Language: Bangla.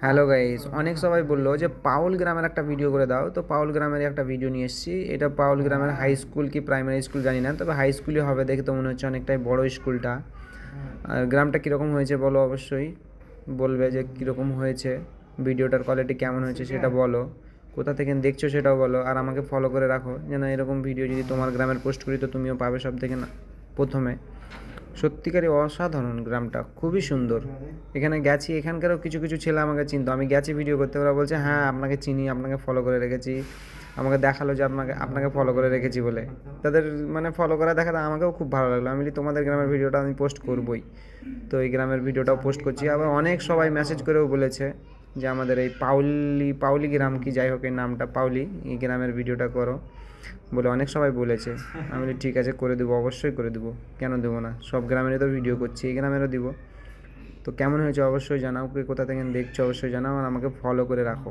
হ্যালো গাইস, অনেক সবাই বললো যে পাউল গ্রামের একটা ভিডিও করে দাও। তো পাউল গ্রামের একটা ভিডিও নিয়ে এসেছি। এটা পাউল গ্রামের হাই স্কুল কি প্রাইমারি স্কুল জানি না, তবে হাই স্কুলই হবে, দেখে তো মনে হচ্ছে অনেকটাই বড় স্কুলটা। আর গ্রামটা কীরকম হয়েছে বলো, অবশ্যই বলবে যে কীরকম হয়েছে, ভিডিওটার কোয়ালিটি কেমন হয়েছে সেটা বলো, কোথা থেকে দেখছো সেটাও বলো, আর আমাকে ফলো করে রাখো যেন এরকম ভিডিও যদি তোমার গ্রামের পোস্ট করি তো তুমিও পাবে সব থেকে না প্রথমে। সত্যিকারই অসাধারণ, গ্রামটা খুবই সুন্দর। এখানে গেছি, এখানকারও কিছু কিছু ছেলে আমাকে চিনতো, আমি গেছি ভিডিও করতে, ওরা বলছে হ্যাঁ আপনাকে চিনি, আপনাকে ফলো করে রেখেছি। আমাকে দেখালো যে আপনাকে আপনাকে ফলো করে রেখেছি বলে। তাদের মানে ফলো করা দেখাতে আমাকেও খুব ভালো লাগলো। আমি বলি তোমাদের গ্রামের ভিডিওটা আমি পোস্ট করবই, তো এই গ্রামের ভিডিওটাও পোস্ট করছি। আবার অনেক সবাই মেসেজ করেও বলেছে যে আমাদের এই পাউলি পাউলি গ্রাম কি যাই হোক, এই নামটা পাউলি, এই গ্রামের ভিডিওটা করো বলে অনেক সবাই বলেছে। আমি বলি ঠিক আছে, করে দেবো, অবশ্যই করে দেবো, কেন দেবো না। সব গ্রামেরই তো ভিডিও করছি, এই গ্রামেরও দিব। তো কেমন হয়েছে অবশ্যই জানাও, কে কোথা থেকে দেখছো অবশ্যই জানাও, আর আমাকে ফলো করে রাখো।